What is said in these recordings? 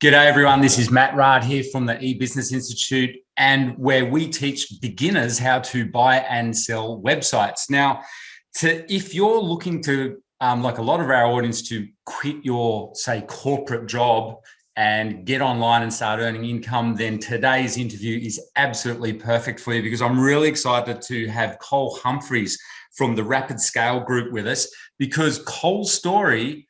G'day everyone, this is Matt Rard here from the eBusiness Institute, and where we teach beginners how to buy and sell websites. Now, if you're looking to, like a lot of our audience, to quit your, say, corporate job and get online and start earning income, then today's interview is absolutely perfect for you, because I'm really excited to have Cole Humphreys from the Rapid Scale Group with us, because Cole's story,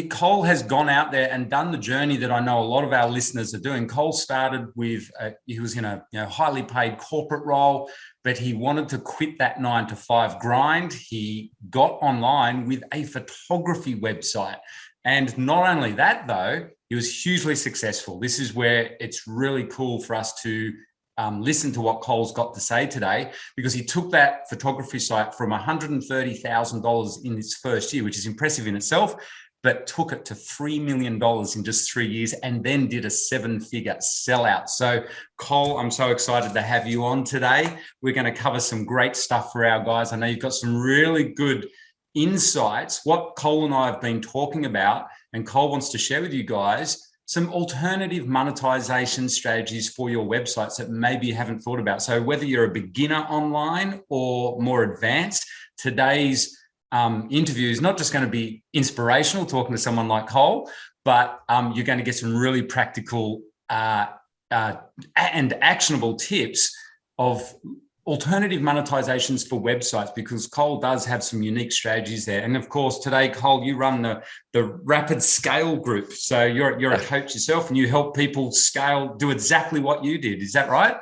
Cole has gone out there and done the journey that I know a lot of our listeners are doing. Cole started with, he was in a highly paid corporate role, but he wanted to quit that 9-to-5 grind. He got online with a photography website. And not only that, though, he was hugely successful. This is where it's really cool for us to listen to what Cole's got to say today, because he took that photography site from $130,000 in its first year, which is impressive in itself, but took it to $3 million in just 3 years, and then did a 7-figure sellout. So Cole, I'm so excited to have you on today. We're going to cover some great stuff for our guys. I know you've got some really good insights, what Cole and I have been talking about, and Cole wants to share with you guys some alternative monetization strategies for your websites that maybe you haven't thought about. So whether you're a beginner online or more advanced, today's interview is not just going to be inspirational, talking to someone like Cole, but you're going to get some really practical and actionable tips of alternative monetizations for websites, because Cole does have some unique strategies there. And of course, today, Cole, you run the Rapid Scale Group. So you're a coach yourself, and you help people scale, do exactly what you did. Is that right?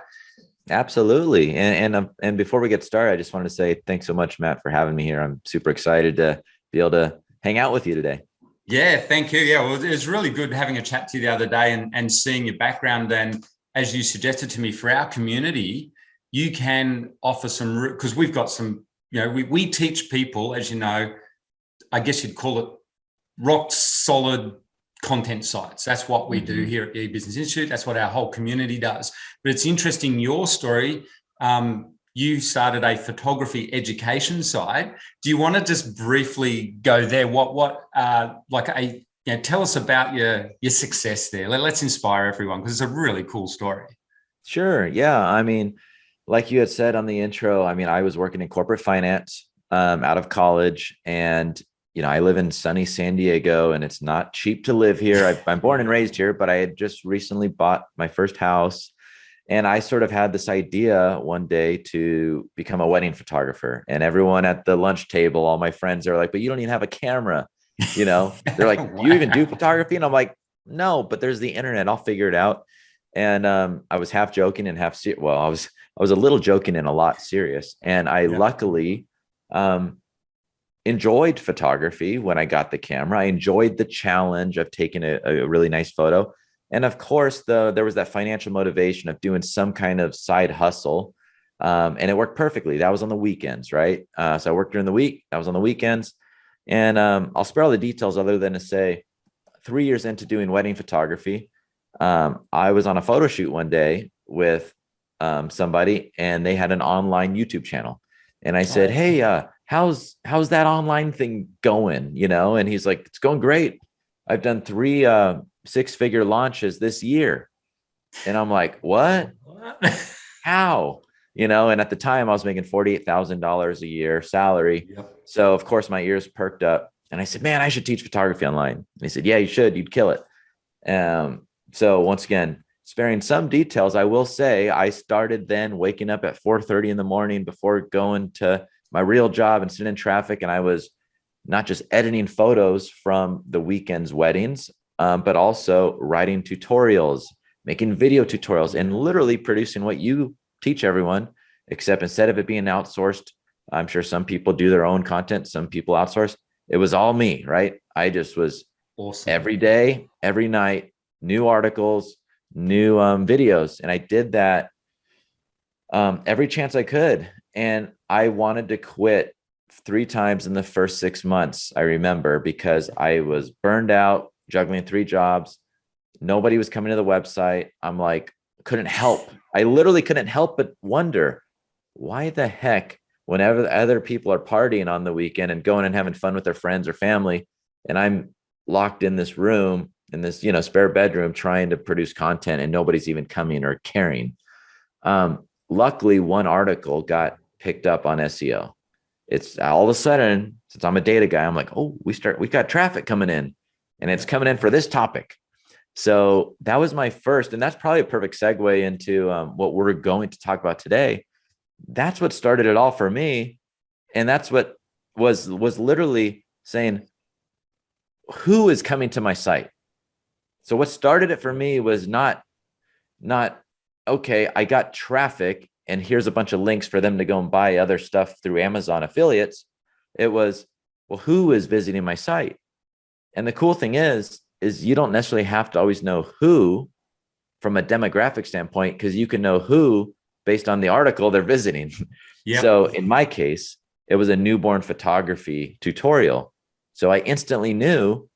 Absolutely. And before we get started, I just wanted to say thanks so much, Matt, for having me here. I'm super excited to be able to hang out with you today. Yeah, thank you. Yeah, well, it was really good having a chat to you the other day and seeing your background. And as you suggested to me, for our community, you can offer some, because we've got some, we teach people, as you know, I guess you'd call it rock solid content sites. That's what we do here at the eBusiness Institute. That's what our whole community does. But it's interesting, your story, you started a photography education site. Do you want to just briefly go there? Tell us about your success there. Let's inspire everyone, because it's a really cool story. Sure. Yeah. I mean, like you had said on the intro, I mean, I was working in corporate finance out of college, and I live in sunny San Diego, and it's not cheap to live here. I'm born and raised here, but I had just recently bought my first house, and I sort of had this idea one day to become a wedding photographer. And everyone at the lunch table, all my friends, are like, "But you don't even have a camera." They're like, Wow. "Do you even do photography?" And I'm like, "No, but there's the internet. I'll figure it out." And I was half joking and half serious. Well, I was a little joking and a lot serious. And I luckily enjoyed photography when I got the camera. I enjoyed the challenge of taking a really nice photo. And of course, there was that financial motivation of doing some kind of side hustle. And it worked perfectly. That was on the weekends, right? So I worked during the week. That was on the weekends. And I'll spare all the details other than to say 3 years into doing wedding photography, I was on a photo shoot one day with somebody, and they had an online YouTube channel. And I said, "Hey, how's that online thing going?" And he's like, "It's going great. I've done 3 6-figure launches this year." And I'm like, "What? How?" And at the time I was making $48,000 a year salary. Yep. So of course my ears perked up, and I said, "Man, I should teach photography online." And he said, "Yeah, you should. You'd kill it." So once again, sparing some details, I will say I started then waking up at 4:30 in the morning before going to my real job and sitting in traffic. And I was not just editing photos from the weekend's weddings, but also writing tutorials, making video tutorials, and literally producing what you teach everyone, except instead of it being outsourced, I'm sure some people do their own content, some people outsource. It was all me, right? I just was awesome. Every day, every night, new articles, new videos. And I did that every chance I could. And I wanted to quit 3 times in the first 6 months, I remember, because I was burned out, juggling 3 jobs. Nobody was coming to the website. I'm like, couldn't help. I literally couldn't help but wonder, why the heck, whenever other people are partying on the weekend and going and having fun with their friends or family, and I'm locked in this room in this, spare bedroom trying to produce content and nobody's even coming or caring. Luckily, one article got picked up on SEO. It's all of a sudden, since I'm a data guy, I'm like, oh, we got traffic coming in and it's coming in for this topic. So that was my first, and that's probably a perfect segue into what we're going to talk about today. That's what started it all for me. And that's what was literally saying, who is coming to my site? So what started it for me was not, okay, I got traffic and here's a bunch of links for them to go and buy other stuff through Amazon affiliates. It was, well, who is visiting my site? And the cool thing is you don't necessarily have to always know who from a demographic standpoint, because you can know who based on the article they're visiting. Yep. So in my case, it was a newborn photography tutorial. So I instantly knew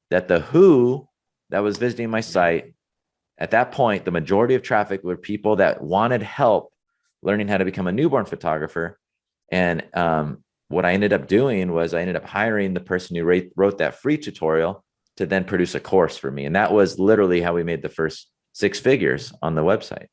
that the who that was visiting my site at that point, the majority of traffic were people that wanted help learning how to become a newborn photographer. And what I ended up doing was I ended up hiring the person who wrote that free tutorial to then produce a course for me. And that was literally how we made the first 6 figures on the website.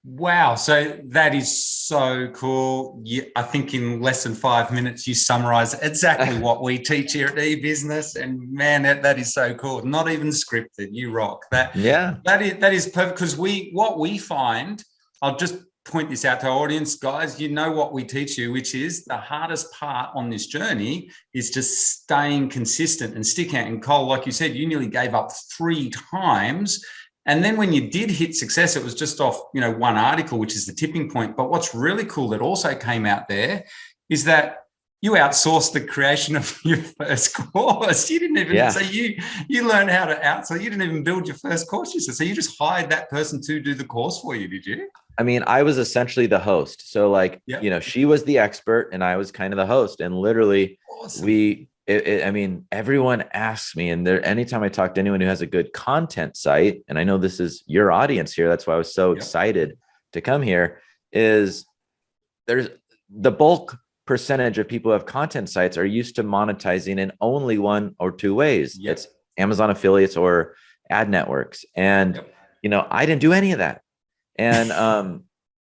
Wow. So that is so cool. I think in less than 5 minutes, you summarize exactly what we teach here at eBusiness. And man, that is so cool. Not even scripted. You rock that. Yeah. That is perfect. Because what we find, I'll just point this out to our audience, guys, you know what we teach you, which is the hardest part on this journey is just staying consistent and sticking out. And Cole, like you said, you nearly gave up 3 times. And then when you did hit success, it was just off, one article, which is the tipping point. But what's really cool that also came out there is that you outsourced the creation of your first course. You didn't even, so you learned how to outsource. You didn't even build your first course. So you just hired that person to do the course for you, did you? I mean, I was essentially the host. So like, she was the expert and I was kind of the host. And literally awesome. I mean, everyone asks me, and anytime I talk to anyone who has a good content site, and I know this is your audience here, that's why I was so excited to come here, is there's the bulk percentage of people who have content sites are used to monetizing in only 1 or 2 ways. It's Amazon affiliates or ad networks. And, I didn't do any of that. And, and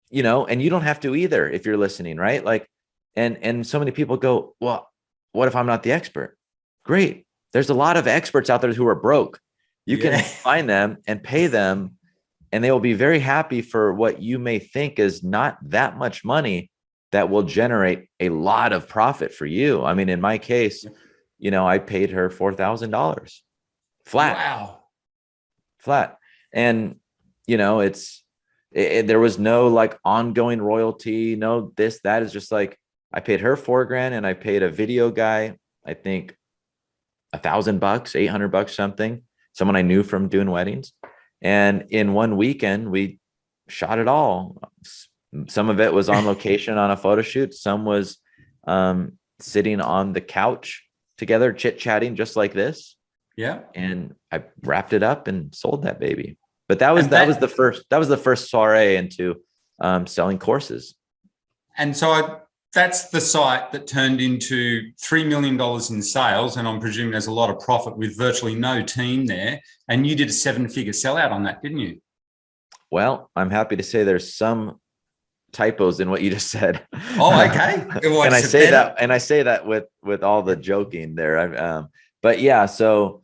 you don't have to either if you're listening, right? Like, and so many people go, well, what if I'm not the expert? Great. There's a lot of experts out there who are broke. You can find them and pay them, and they will be very happy for what you may think is not that much money that will generate a lot of profit for you. I mean, in my case, I paid her $4,000 flat. Wow. Flat. And, there was no like ongoing royalty, no this, that. Is just like, I paid her $4,000 and I paid a video guy, I think $1,000, $800, something, someone I knew from doing weddings. And in one weekend, we shot it all. Some of it was on location on a photo shoot. Some was sitting on the couch together, chit-chatting just like this. Yeah. And I wrapped it up and sold that baby. But that was the first soiree into selling courses. And so that's the site that turned into $3 million in sales. And I'm presuming there's a lot of profit with virtually no team there. And you did a 7-figure sellout on that, didn't you? Well, I'm happy to say there's some typos in what you just said. Oh, okay. And I say that with all the joking there. But yeah, so,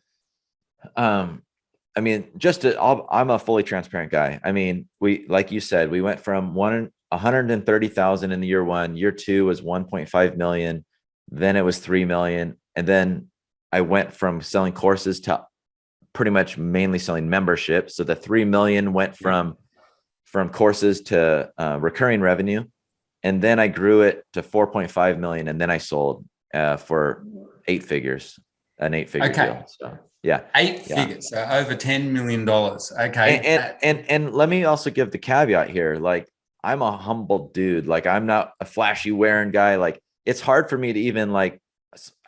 I mean, I'm a fully transparent guy. I mean, like you said, we went from 130,000 in the year 1. Year 2 was 1.5 million. Then it was 3 million. And then I went from selling courses to pretty much mainly selling memberships. So the 3 million went from courses to recurring revenue. And then I grew it to 4.5 million. And then I sold for 8 figures, an 8-figure deal. So yeah. 8 figures, so over $10 million. Okay. And let me also give the caveat here. Like, I'm a humble dude. Like, I'm not a flashy wearing guy. Like, it's hard for me to even I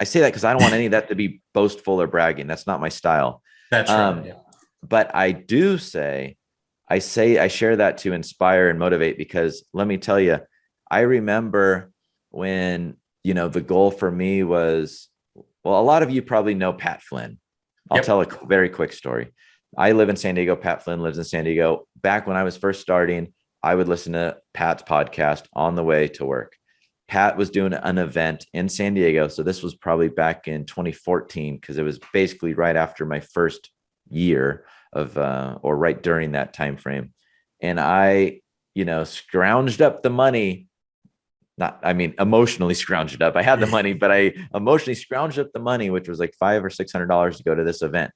say that because I don't want any of that to be boastful or bragging. That's not my style. That's right. Yeah. But I do say, I share that to inspire and motivate, because let me tell you, I remember when, the goal for me was, well, a lot of you probably know Pat Flynn. I'll tell a very quick story. I live in San Diego. Pat Flynn lives in San Diego. Back when I was first starting, I would listen to Pat's podcast on the way to work. Pat was doing an event in San Diego. So this was probably back in 2014, because it was basically right after my first year of, or right during that time frame. And I, scrounged up the money. Emotionally scrounged it up. I had the money, but I emotionally scrounged up the money, which was like $500 or $600 to go to this event.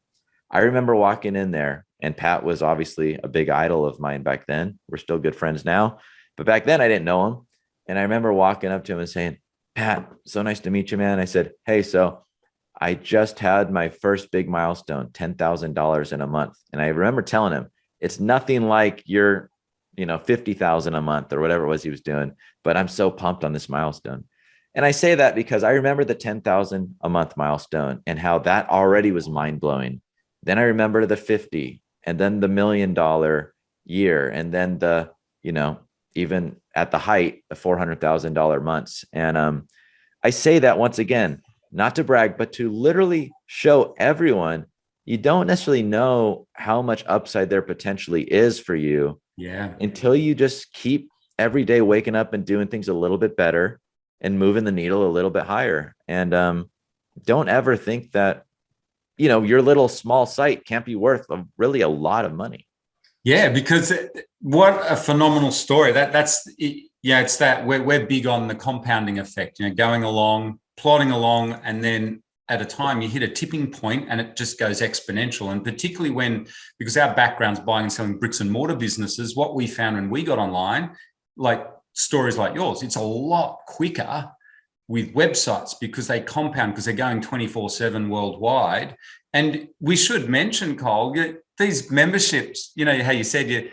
I remember walking in there, and Pat was obviously a big idol of mine back then. We're still good friends now, but back then I didn't know him. And I remember walking up to him and saying, "Pat, so nice to meet you, man." I said, "Hey, so I just had my first big milestone, $10,000 in a month." And I remember telling him, "It's nothing like your 50,000 a month or whatever it was he was doing, but I'm so pumped on this milestone." And I say that because I remember the 10,000 a month milestone and how that already was mind blowing. Then I remember the 50, and then the $1 million year. And then the, even at the height, the $400,000 months. And I say that once again, not to brag, but to literally show everyone you don't necessarily know how much upside there potentially is for you. Yeah. Until you just keep every day waking up and doing things a little bit better and moving the needle a little bit higher. And don't ever think that, your little small site can't be worth really a lot of money. Yeah, because what a phenomenal story. It's that we're big on the compounding effect, going along, plodding along, and then at a time you hit a tipping point and it just goes exponential. And particularly because our background's buying and selling bricks and mortar businesses, what we found when we got online, like stories like yours, it's a lot quicker with websites because they compound, because they're going 24/7 worldwide. And we should mention, Cole, these memberships, how you said,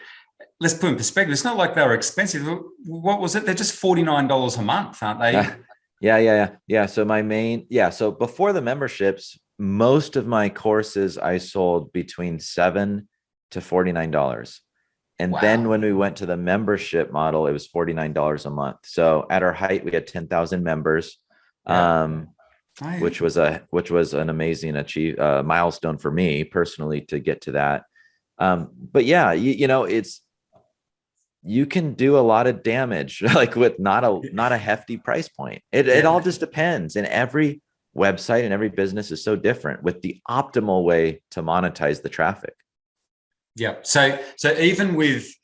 let's put in perspective, it's not like they were expensive. What was it? They're just $49 a month, aren't they? Yeah. So before the memberships, most of my courses I sold between $7 to $49. And Wow. Then when we went to the membership model, it was $49 a month. So at our height, we had 10,000 members, which was an amazing milestone for me personally to get to that. But yeah, you can do a lot of damage, like with not a hefty price point. It all just depends. And every website and every business is so different with the optimal way to monetize the traffic. Yeah. So even with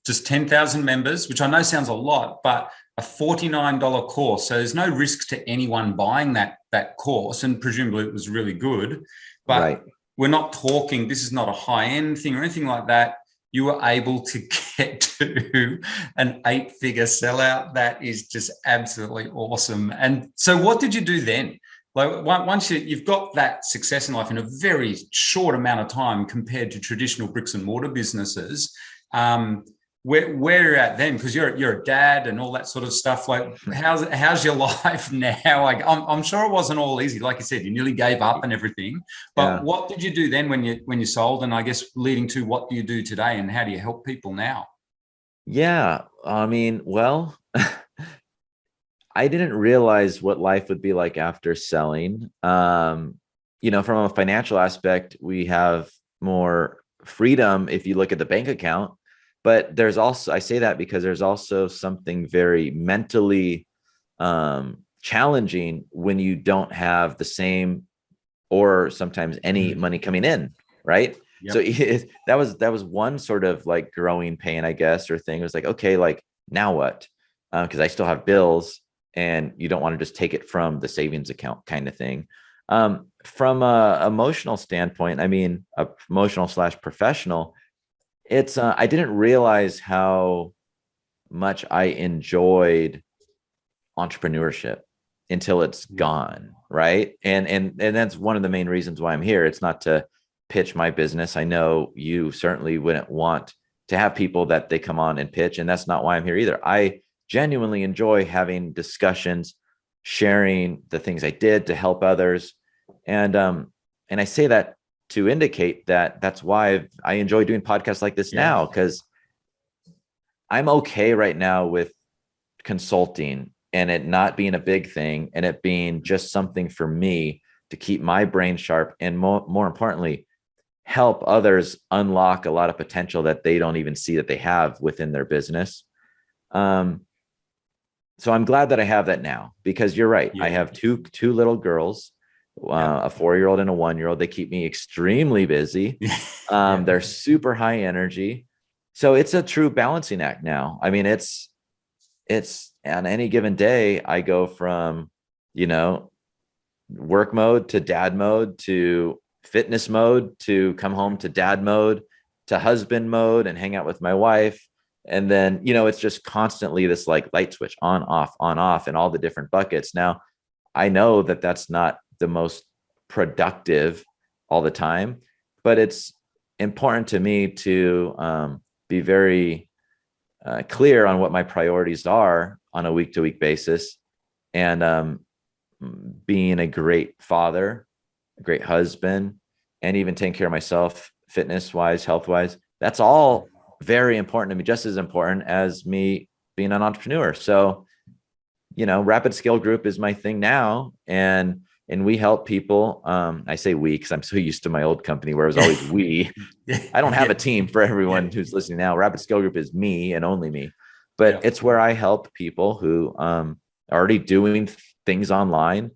just 10,000 members, which I know sounds a lot, but a $49 course. So there's no risk to anyone buying that course. And presumably it was really good, but We're not talking, this is not a high-end thing or anything like that. You were able to get to an 8-figure sellout. That is just absolutely awesome. And so what did you do then? Like once you've got that success in life in a very short amount of time compared to traditional bricks and mortar businesses, where you're at then? Because you're a dad and all that sort of stuff. Like how's your life now? Like I'm sure it wasn't all easy. Like you said, you nearly gave up and everything. But What did you do then when you sold? And I guess leading to what do you do today and how do you help people now? Yeah, I mean, well, I didn't realize what life would be like after selling. From a financial aspect, we have more freedom if you look at the bank account. But there's also, I say that because there's also something very mentally challenging when you don't have the same or sometimes any money coming in, right? Yep. So that was one sort of like growing pain, I guess, or thing. It was like, okay, like now what? Because I still have bills and you don't want to just take it from the savings account kind of thing. From a emotional standpoint, I mean, emotional/professional, it's I didn't realize how much I enjoyed entrepreneurship until it's gone, right? And that's one of the main reasons why I'm here. It's not to pitch my business. I know you certainly wouldn't want to have people that they come on and pitch, and that's not why I'm here either. I genuinely enjoy having discussions, sharing the things I did to help others, and I say that to indicate that that's why I enjoy doing podcasts like this now, because I'm okay right now with consulting and it not being a big thing and it being just something for me to keep my brain sharp, and more importantly, help others unlock a lot of potential that they don't even see that they have within their business. So I'm glad that I have that now, because you're right. I have two little girls, a 4-year-old and a 1-year-old. They keep me extremely busy. They're super high energy. So it's a true balancing act now. I mean, it's on any given day, I go from, work mode to dad mode to fitness mode to come home to dad mode to husband mode and hang out with my wife. And then, it's just constantly this like light switch on, off, and all the different buckets. Now, I know that that's not the most productive all the time, but it's important to me to be very clear on what my priorities are on a week-to-week basis. And being a great father, a great husband, and even taking care of myself, fitness-wise, health-wise, that's all very important to me, just as important as me being an entrepreneur. So, Rapid Scale Group is my thing now. And we help people. I say we, because I'm so used to my old company where it was always we. I don't have a team for everyone who's listening now. Rapid Scale Group is me and only me. But it's where I help people who are already doing things online,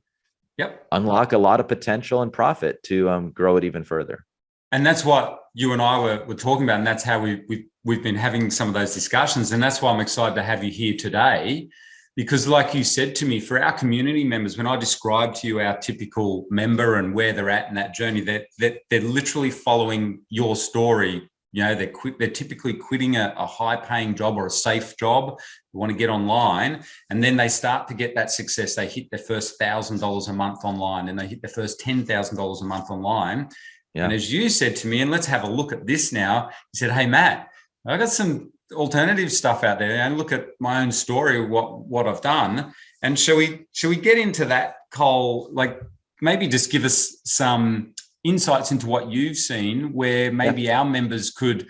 unlock a lot of potential and profit to grow it even further. And that's what you and I were talking about. And that's how we've been having some of those discussions. And that's why I'm excited to have you here today. Because like you said to me, for our community members, when I describe to you our typical member and where they're at in that journey, they're literally following your story. They're typically quitting a high-paying job or a safe job. They want to get online, and then they start to get that success. They hit their first $1,000 a month online, and they hit their first $10,000 a month online. Yeah. And as you said to me, and let's have a look at this now, you said, hey, Matt, I got some alternative stuff out there, and look at my own story, what I've done. And shall we get into that, Cole? Like, maybe just give us some insights into what you've seen where maybe our members could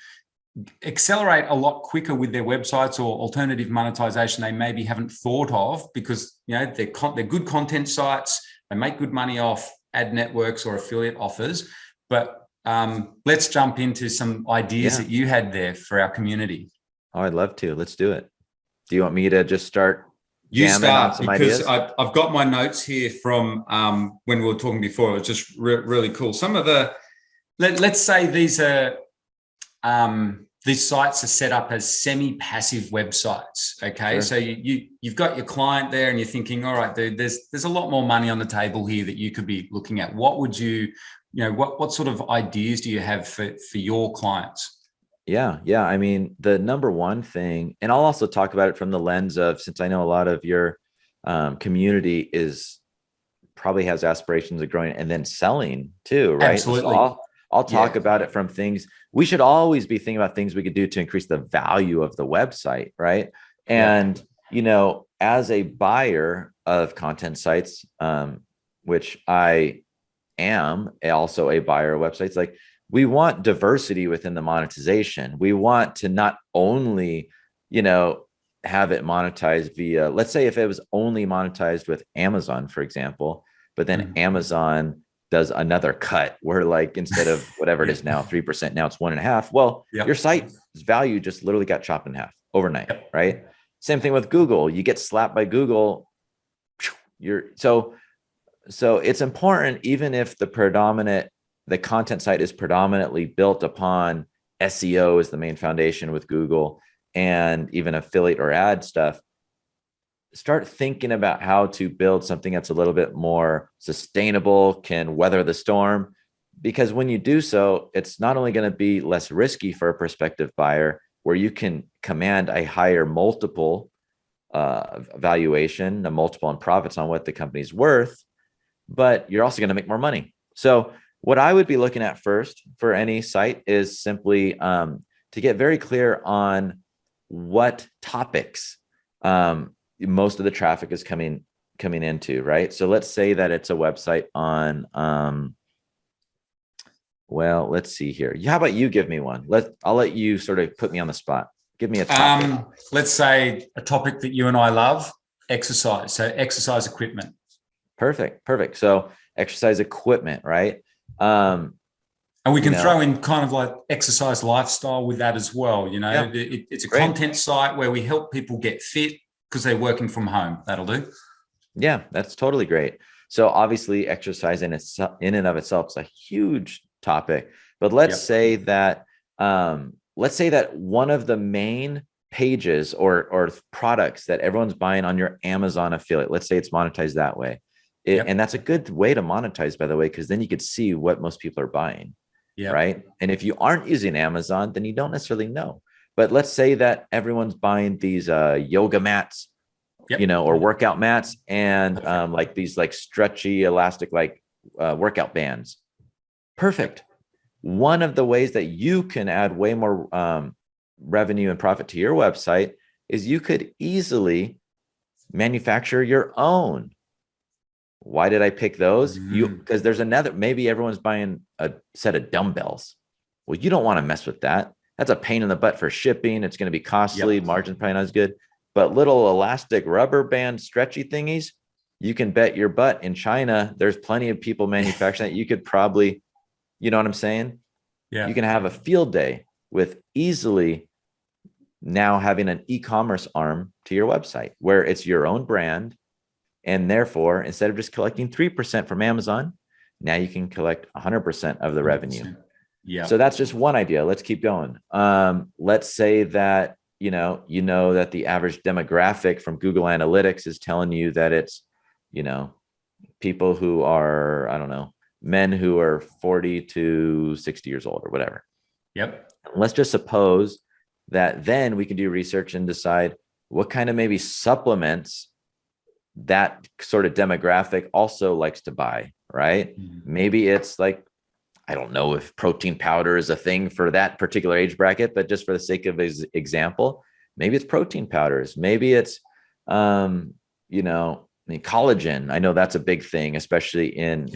accelerate a lot quicker with their websites or alternative monetization they maybe haven't thought of, because they're good content sites, they make good money off ad networks or affiliate offers. But let's jump into some ideas that you had there for our community. Oh, I'd love to. Let's do it. Do you want me to just start? You start, because I've got my notes here from when we were talking before. It was just really cool. Some of the, let's say these are, these sites are set up as semi-passive websites. Okay. Sure. So you've got your client there and you're thinking, all right, dude, there's a lot more money on the table here that you could be looking at. What would what sort of ideas do you have for your clients? Yeah. I mean, the number one thing, and I'll also talk about it from the lens of, since I know a lot of your community probably has aspirations of growing and then selling too, right? Absolutely. So I'll talk about it from things. We should always be thinking about things we could do to increase the value of the website, right? And, as a buyer of content sites, which I am also a buyer of websites, like, we want diversity within the monetization. We want to not only, have it monetized via, let's say if it was only monetized with Amazon, for example, but then Amazon does another cut where, like, instead of whatever it is now, 3%, now it's 1.5%. Well, your site's value just literally got chopped in half overnight, right? Same thing with Google. You get slapped by Google. So it's important, even if the content site is predominantly built upon SEO as the main foundation with Google, and even affiliate or ad stuff, start thinking about how to build something that's a little bit more sustainable, can weather the storm. Because when you do so, it's not only going to be less risky for a prospective buyer, where you can command a higher multiple valuation, a multiple on profits on what the company's worth, but you're also going to make more money. So what I would be looking at first for any site is simply to get very clear on what topics most of the traffic is coming into, right? So let's say that it's a website on, well, let's see here. How about you give me one? I'll let you sort of put me on the spot. Give me a topic. Let's say a topic that you and I love, exercise. So exercise equipment. Perfect. So exercise equipment, right? And we can throw in kind of like exercise lifestyle with that as well. You know, Yeah, it's a great. content site where we help people get fit because they're working from home. That'll do. Yeah, that's totally great. So obviously exercise in and of itself is a huge topic, but let's say that one of the main pages or products that everyone's buying on your Amazon affiliate, let's say it's monetized that way. And that's a good way to monetize, by the way, because then you could see what most people are buying. Right. And if you aren't using Amazon, then you don't necessarily know. But let's say that everyone's buying these yoga mats, or workout mats, and like these like stretchy, elastic, like workout bands. Perfect. One of the ways that you can add way more revenue and profit to your website is you could easily manufacture your own. Why did I pick those? Because there's maybe everyone's buying a set of dumbbells. Well, you don't want to mess with that. That's a pain in the butt for shipping. It's going to be costly. Margin's probably not as good. But little elastic rubber band stretchy thingies, you can bet your butt in China, there's plenty of people manufacturing that. You could probably, you know what I'm saying? Yeah. You can have a field day with easily now having an e-commerce arm to your website where it's your own brand. And therefore, instead of just collecting 3% from Amazon, now you can collect 100% of the revenue. Yeah. So that's just one idea. Let's keep going. Let's say that, that the average demographic from Google Analytics is telling you that it's, people who are, I don't know, men who are 40 to 60 years old or whatever. Yep. Let's just suppose that then we can do research and decide what kind of maybe supplements that sort of demographic also likes to buy, right? Maybe it's like, I don't know if protein powder is a thing for that particular age bracket, but just for the sake of example, maybe it's protein powders. Maybe it's, collagen. I know that's a big thing, especially in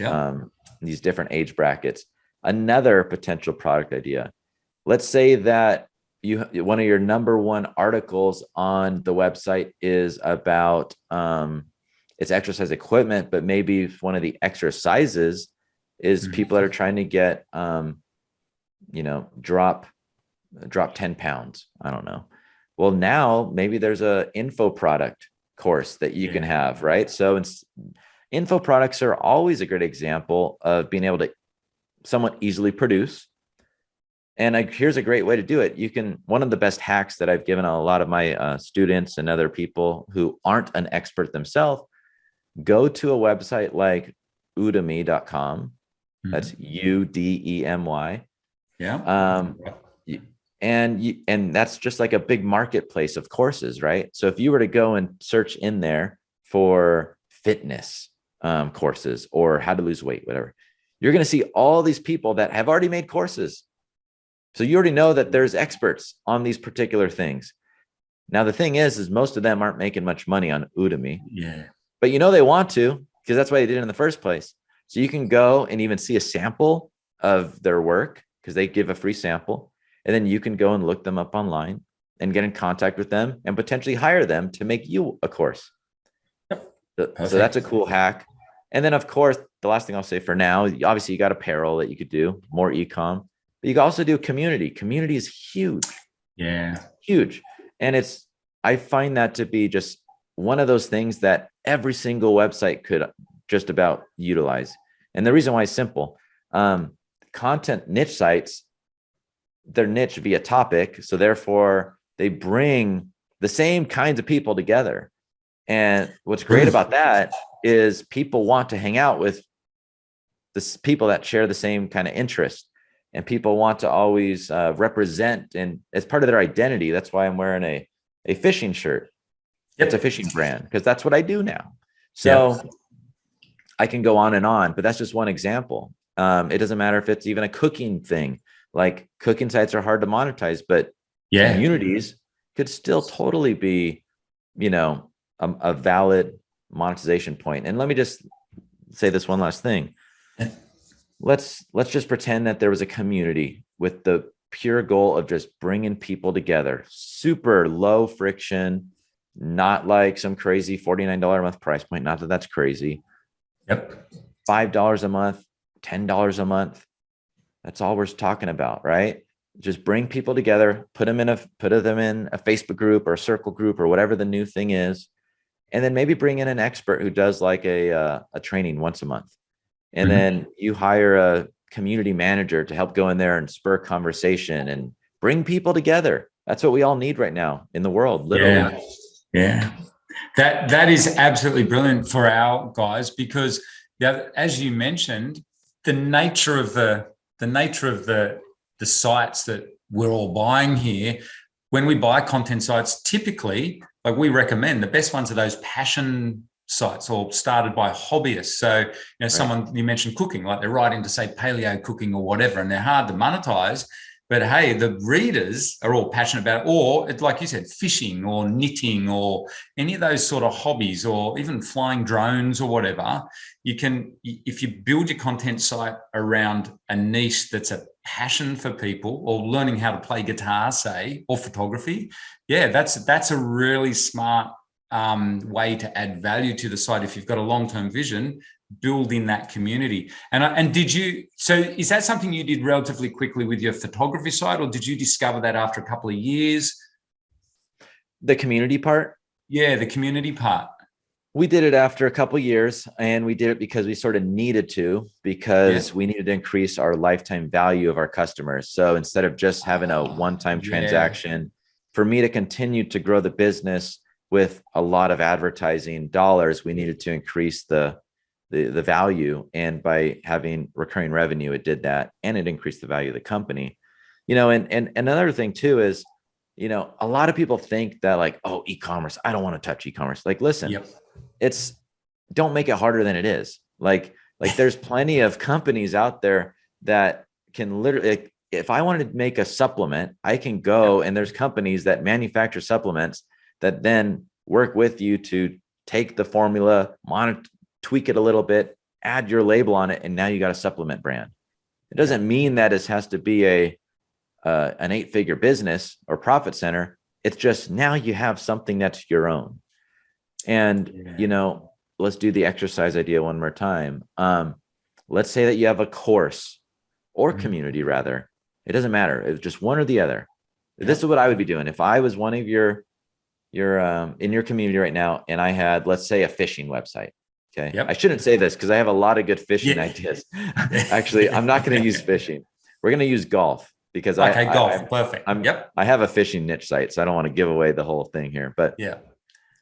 these different age brackets. Another potential product idea. Let's say that one of your number one articles on the website is about it's exercise equipment, but maybe one of the exercises is people that are trying to get drop 10 pounds. I don't know. Well, now maybe there's a info product course that you can have, right? So info products are always a great example of being able to somewhat easily produce. And here's a great way to do it. One of the best hacks that I've given a lot of my students and other people who aren't an expert themselves, go to a website like udemy.com. That's UDEMY. Yeah. And that's just like a big marketplace of courses, right? So if you were to go and search in there for fitness courses or how to lose weight, whatever, you're going to see all these people that have already made courses. So you already know that there's experts on these particular things. Now, the thing is most of them aren't making much money on Udemy. Yeah. But they want to, because that's why they did it in the first place. So you can go and even see a sample of their work because they give a free sample. And then you can go and look them up online and get in contact with them and potentially hire them to make you a course. So that's a cool hack. And then, of course, the last thing I'll say for now, obviously you got apparel that you could do, more e-com, but you can also do community. Community is huge. Yeah. Huge. And I find that to be just one of those things that every single website could just about utilize. And the reason why is simple. Content niche sites, they're niche via topic. So therefore they bring the same kinds of people together. And what's great about that is people want to hang out with the people that share the same kind of interest, and people want to always represent, and as part of their identity. That's why I'm wearing a fishing shirt. It's a fishing brand because that's what I do now. So I can go on and on, but that's just one example. It doesn't matter if it's even a cooking thing. Like cooking sites are hard to monetize, but communities could still totally be, a valid monetization point. And let me just say this one last thing. Let's just pretend that there was a community with the pure goal of just bringing people together, super low friction, not like some crazy $49 a month price point. Not that that's crazy. Yep. $5 a month, $10 a month. That's all we're talking about, right? Just bring people together, put them in a Facebook group or a circle group or whatever the new thing is. And then maybe bring in an expert who does like a training once a month. And then you hire a community manager to help go in there and spur conversation and bring people together. That's what we all need right now in the world, literally. Yeah. That is absolutely brilliant for our guys, because as you mentioned, the nature of the sites that we're all buying here, when we buy content sites, typically, like, we recommend the best ones are those passion sites or started by hobbyists. So, someone, you mentioned cooking, like they're right into, say, paleo cooking or whatever, and they're hard to monetize. But hey, the readers are all passionate about it. Or it's like you said, fishing or knitting or any of those sort of hobbies, or even flying drones or whatever. You can, if you build your content site around a niche that's a passion for people, or learning how to play guitar, say, or photography. Yeah, that's a really smart way to add value to the site. If you've got a long-term vision, build in that community. And so is that something you did relatively quickly with your photography site, or did you discover that after a couple of years? The community part? Yeah, the community part. We did it after a couple of years, and we did it because we sort of needed to, because we needed to increase our lifetime value of our customers. So instead of just having a one-time transaction, for me to continue to grow the business with a lot of advertising dollars, we needed to increase the value. And by having recurring revenue, it did that, and it increased the value of the company. And another thing too is, a lot of people think that, like, oh, e-commerce, I don't want to touch e-commerce. Like, listen, don't make it harder than it is. Like there's plenty of companies out there that can literally, like, if I wanted to make a supplement, I can go and there's companies that manufacture supplements that then work with you to take the formula, tweak it a little bit, add your label on it, and now you got a supplement brand. It doesn't mean that it has to be an 8-figure business or profit center. It's just, now you have something that's your own. And, let's do the exercise idea one more time. Let's say that you have a course or community, rather. It doesn't matter. It's just one or the other. This is what I would be doing. If I was one of your in your community right now, and I had, let's say, a fishing website. Okay. I shouldn't say this because I have a lot of good fishing ideas. Actually, I'm not going to use fishing. We're going to use golf, because golf. Perfect. I have a fishing niche site, so I don't want to give away the whole thing here, but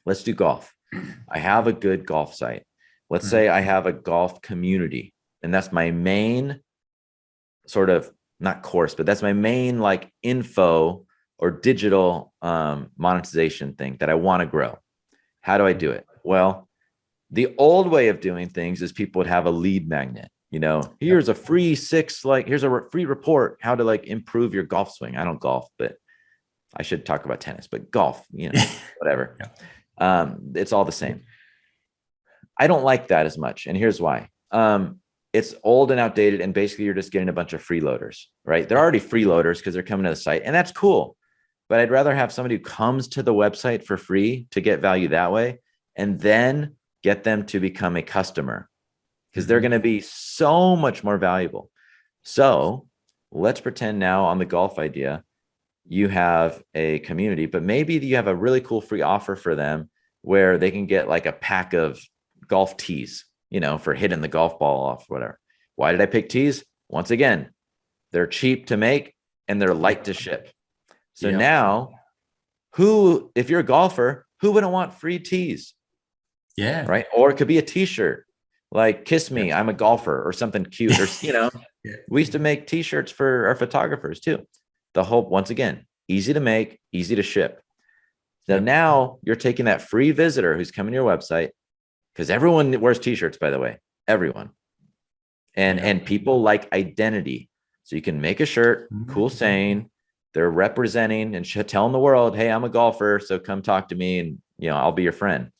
let's do golf. I have a good golf site. Let's say I have a golf community, and that's my main sort of, not course, but that's my main, like, info or digital monetization thing that I want to grow. How do I do it? Well, the old way of doing things is people would have a lead magnet. Here's a free here's a free report, how to, like, improve your golf swing. I don't golf, but I should talk about tennis, but golf, whatever. It's all the same. I don't like that as much. And here's why. It's old and outdated. And basically you're just getting a bunch of freeloaders, right? They're already freeloaders because they're coming to the site, and that's cool. But I'd rather have somebody who comes to the website for free to get value that way, and then get them to become a customer, because they're going to be so much more valuable. So let's pretend now, on the golf idea, you have a community, but maybe you have a really cool free offer for them where they can get, like, a pack of golf tees, for hitting the golf ball off, whatever. Why did I pick tees? Once again, they're cheap to make and they're light to ship. So now, if you're a golfer, who wouldn't want free tees? Yeah. Right. Or it could be a t-shirt, like, kiss me, I'm a golfer, or something cute, or, we used to make t-shirts for our photographers too. The whole, once again, easy to make, easy to ship. So now you're taking that free visitor who's coming to your website, because everyone wears t-shirts, by the way, everyone. And people like identity. So you can make a shirt, cool saying, they're representing and telling the world, hey, I'm a golfer, so come talk to me, and, I'll be your friend.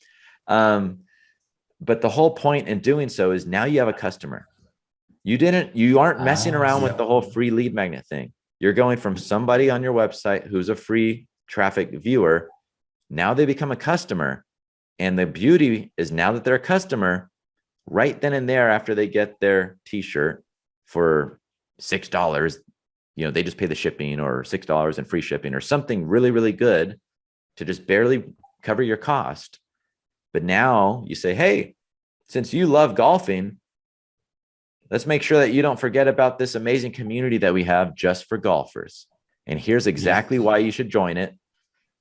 But the whole point in doing so is, now you have a customer. You aren't messing around with the whole free lead magnet thing. You're going from somebody on your website who's a free traffic viewer. Now they become a customer. And the beauty is, now that they're a customer, right then and there, after they get their t-shirt for $6, they just pay the shipping, or $6 and free shipping, or something really, really good to just barely cover your cost. But now you say, hey, since you love golfing, let's make sure that you don't forget about this amazing community that we have just for golfers. And here's exactly why you should join it.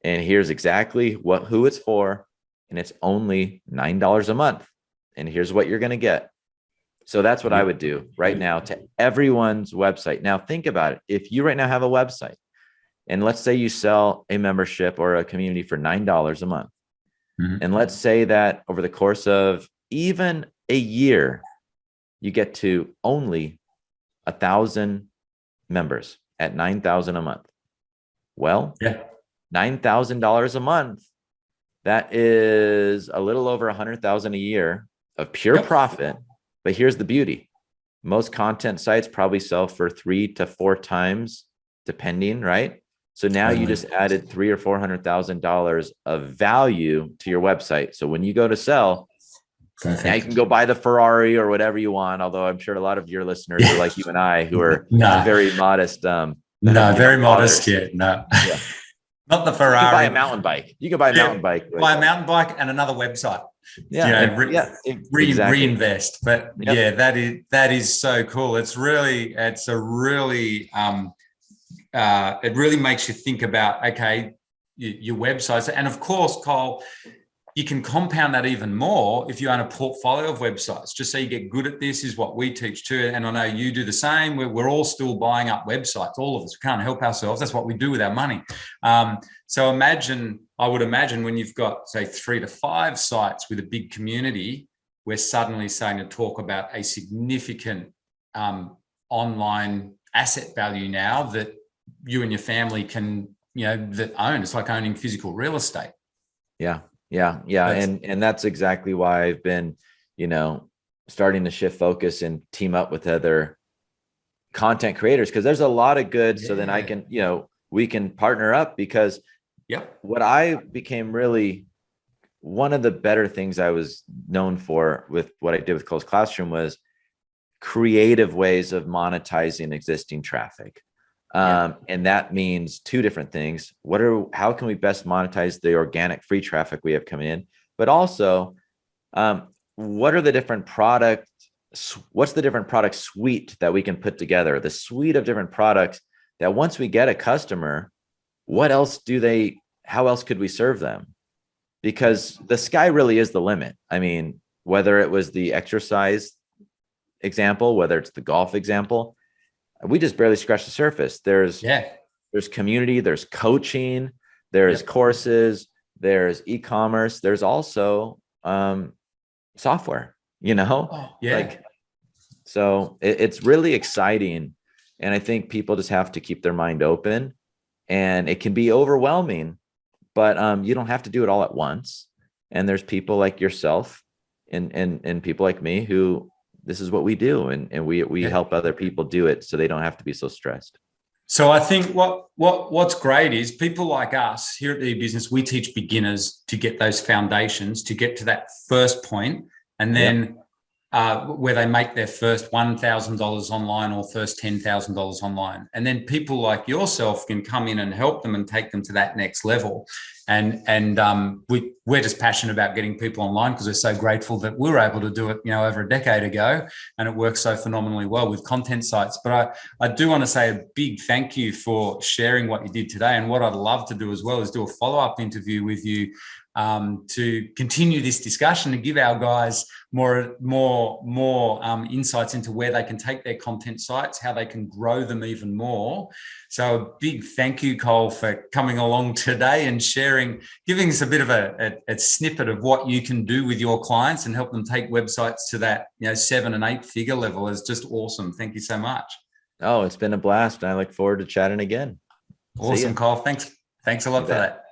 And here's exactly who it's for. And it's only $9 a month. And here's what you're going to get. So that's what I would do right now to everyone's website. Now think about it. If you right now have a website, and let's say you sell a membership or a community for $9 a month. And let's say that over the course of even a year, you get to only 1,000 members at $9,000 a month. Well, $9,000 a month, that is a little over 100,000 a year of pure profit. But here's the beauty. Most content sites probably sell for 3 to 4 times, depending, right? So now you just added $300,000 or $400,000 of value to your website. So when you go to sell, now you can go buy the Ferrari or whatever you want. Although I'm sure a lot of your listeners are like you and I, who are very modest. Very modest. Not the Ferrari. You can buy a mountain bike. You can buy a mountain bike. Buy a mountain bike and another website. Exactly. Reinvest. But that is so cool. It really makes you think about, okay, your websites. And of course, Cole, you can compound that even more if you own a portfolio of websites. Just so you get good at this is what we teach too. And I know you do the same. We're all still buying up websites. All of us, we can't help ourselves. That's what we do with our money. So I would imagine when you've got, say, 3 to 5 sites with a big community, we're suddenly starting to talk about a significant online asset value now that you and your family can, that own. It's like owning physical real estate. Yeah. And that's exactly why I've been, starting to shift focus and team up with other content creators, because there's a lot of good. So then I can, we can partner up, because what I became really, one of the better things I was known for with what I did with Cole's Classroom was creative ways of monetizing existing traffic. And that means 2 different things. How can we best monetize the organic free traffic we have coming in? But also, what's the different product suite that we can put together? The suite of different products that once we get a customer, how else could we serve them? Because the sky really is the limit. I mean, whether it was the exercise example, whether it's the golf example, we just barely scratched the surface. There's community, there's coaching, there's courses, there's e-commerce, there's also software, so it's really exciting. And I think people just have to keep their mind open, and it can be overwhelming, but you don't have to do it all at once. And there's people like yourself and people like me who, this is what we do, and we help other people do it so they don't have to be so stressed. So I think what's great is people like us here at the E-Business, we teach beginners to get those foundations, to get to that first point, and then where they make their first $1,000 online or first $10,000 online. And then people like yourself can come in and help them and take them to that next level. And we're just passionate about getting people online because we're so grateful that we were able to do it, over a decade ago, and it works so phenomenally well with content sites. But I do want to say a big thank you for sharing what you did today. And what I'd love to do as well is do a follow-up interview with you to continue this discussion and give our guys more insights into where they can take their content sites, how they can grow them even more. So a big thank you, Cole, for coming along today and sharing, giving us a bit of a snippet of what you can do with your clients and help them take websites to that 7 and 8 figure level. Is just awesome. Thank you so much. Oh, it's been a blast. I look forward to chatting again. Awesome, Cole. Thanks a lot for that.